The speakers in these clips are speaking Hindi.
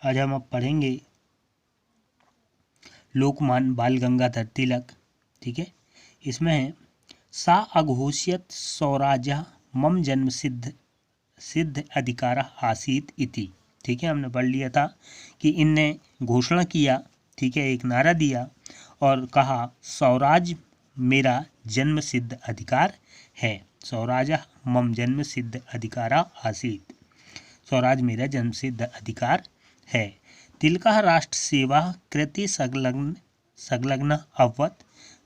आज हम अब पढ़ेंगे लोकमान्य बाल गंगाधर तिलक। ठीक है, इसमें है सा अघोषयत स्वराज्य मम जन्म सिद्ध अधिकार आसीत इति। ठीक है, हमने पढ़ लिया था कि इनने घोषणा किया, ठीक है, एक नारा दिया और कहा स्वराज मेरा जन्म सिद्ध अधिकार है। स्वराज मम जन्म सिद्ध अधिकारा आसीत, स्वराज मेरा जन्म सिद्ध अधिकार है। तिलका राष्ट्र सेवा कृति संलग्न अवत।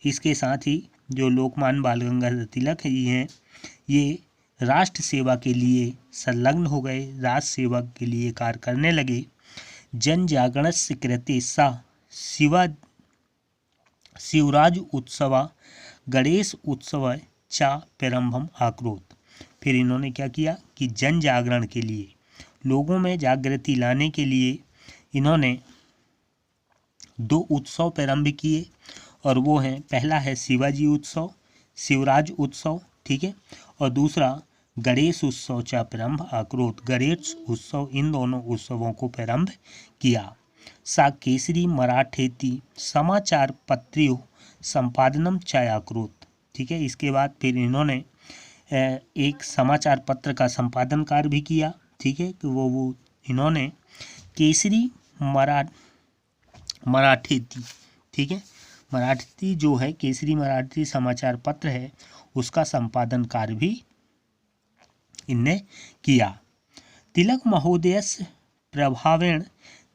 इसके साथ ही जो लोकमान्य बाल गंगाधर तिलक हैं ये राष्ट्र सेवा के लिए संलग्न हो गए, राष्ट्र सेवा के लिए कार्य करने लगे। जन जागरण कृते सा शिवराज उत्सव गणेश उत्सव चा प्रारंभम आक्रोत। फिर इन्होंने क्या किया कि जन जागरण के लिए, लोगों में जागृति लाने के लिए इन्होंने 2 उत्सव प्रारंभ किए और वो हैं, पहला है शिवाजी उत्सव, शिवराज उत्सव, ठीक है, और दूसरा गणेश उत्सव चा प्रारंभ आक्रोत, गणेश उत्सव। इन दोनों उत्सवों को प्रारंभ किया। सा केसरी मराठेती समाचार पत्रियों संपादनम छायाकृत। ठीक है, इसके बाद फिर इन्होंने एक समाचार पत्र का संपादन कार्य भी किया। ठीक है, कि वो इन्होंने केसरी मराठेती, ठीक है, मराठी जो है केसरी मराठी समाचार पत्र है उसका संपादन कार्य भी इनने किया। तिलक महोदयस्य प्रभावेण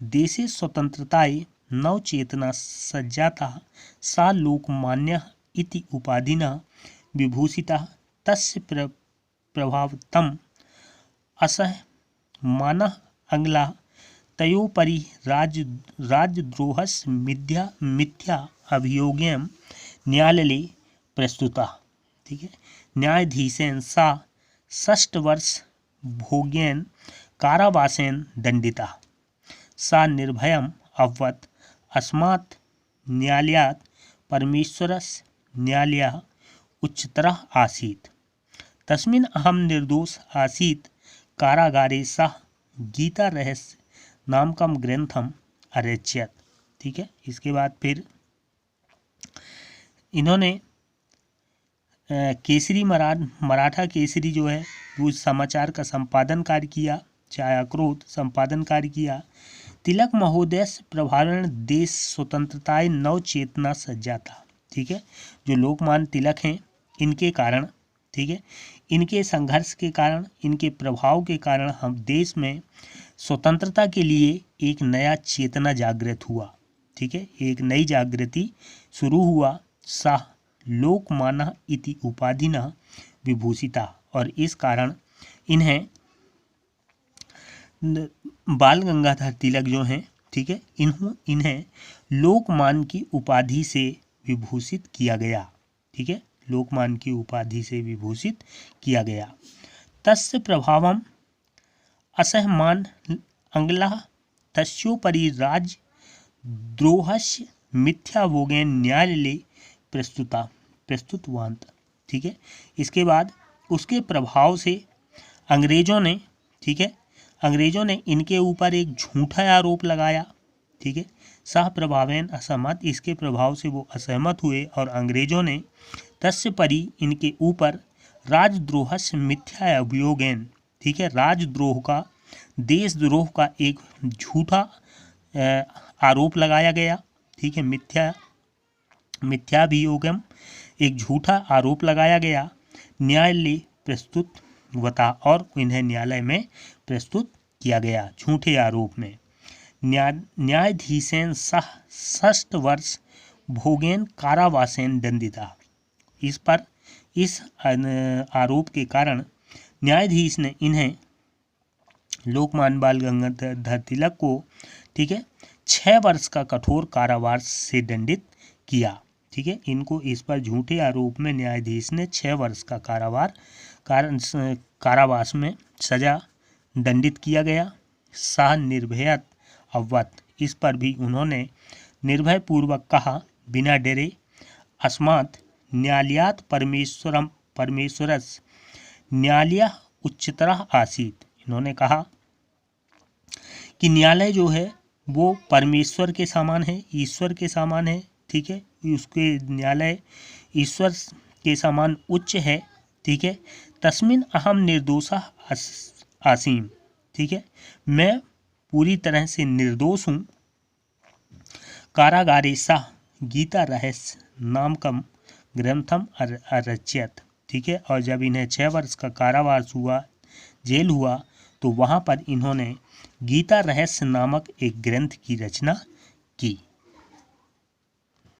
देशे स्वतंत्रताय नवचेतना सज्जाता सा लोकमान्य इति उपाधिना विभूषिता। तस्य प्रभावतम असहमानः अंग्ला तयोपरि राजद्रोहस्य मिथ्या अभियोगेन न्यायालये प्रस्तुता। ठीक है, न्यायाधीशेन सा 6 वर्ष भोगेन कारावासेन दंडिता। सा निर्भयम अभवत अस्मात् न्यायालयात् परमेश्वरस्य न्यायालयः उच्चतरः आसीत्। तस्मिन् अहम निर्दोष आसीत्। कारागारे सह गीता रहस्य नामकम ग्रंथम अरच्यत। ठीक है, इसके बाद फिर इन्होंने केसरी मराठा केसरी जो है वो समाचार का संपादन कार्य किया, छायाक्रोत संपादन कार्य किया। तिलक महोदय प्रभारण देश स्वतंत्रताएं नव चेतना सज्जा था। ठीक है, जो लोकमान्य तिलक हैं इनके कारण, ठीक है, इनके संघर्ष के कारण, इनके प्रभाव के कारण हम देश में स्वतंत्रता के लिए एक नया चेतना जागृत हुआ। ठीक है, एक नई जागृति शुरू हुआ। साह लोकमान्य इति उपाधिना विभूषिता, और इस कारण इन्हें बाल गंगाधर तिलक जो हैं, ठीक है, इन्हें लोकमान्य की उपाधि से विभूषित किया गया। ठीक है, लोकमान्य की उपाधि से विभूषित किया गया। तस्य प्रभावम असहमान अंगला तस्योपरि राजद्रोहस्य मिथ्याभोगेन न्यायालये प्रस्तुतवांत। ठीक है, इसके बाद उसके प्रभाव से अंग्रेजों ने, ठीक है, अंग्रेजों ने इनके ऊपर एक झूठा आरोप लगाया। ठीक है, सह प्रभावेन असहमत, इसके प्रभाव से वो असहमत हुए और अंग्रेजों ने तस्य परी इनके ऊपर राजद्रोहस्य मिथ्या अभियोगेन, ठीक है, राजद्रोह का, देशद्रोह का एक झूठा आरोप लगाया गया। ठीक है, मिथ्याभियोगम, एक झूठा आरोप लगाया गया। न्यायालय प्रस्तुत वता, और इन्हें न्यायालय में प्रस्तुत किया गया झूठे आरोप में। न्यायाधीशेन सह 6 वर्ष भोगेन कारावासेन दंडिता। इस पर, इस आरोप के कारण न्यायाधीश ने इन्हें, लोकमान्य बाल गंगाधर तिलक को, ठीक है, 6 वर्ष का कठोर कारावास से दंडित किया। ठीक है, इनको इस पर झूठे आरोप में न्यायाधीश ने 6 वर्ष का कारावास में सजा दंडित किया गया। सा निर्भयत अवत, इस पर भी उन्होंने निर्भय पूर्वक कहा, बिना डरे, अस्मात् न्यायालयात् परमेश्वरस्य न्यायालयः उच्चतरः आसीत्। इन्होंने कहा कि न्यायालय जो है वो परमेश्वर के समान है, ईश्वर के समान है, ठीक है, उसके न्यायालय ईश्वर के समान उच्च है, ठीक है। तस्मिन अहम निर्दोषः आसीम, ठीक है, मैं पूरी तरह से निर्दोष हूँ। कारागारे सः गीता रहस्य नामकम ग्रंथम अरच्यत, ठीक है। और जब इन्हें 6 वर्ष का कारावास हुआ, जेल हुआ, तो वहाँ पर इन्होंने गीता रहस्य नामक एक ग्रंथ की रचना की।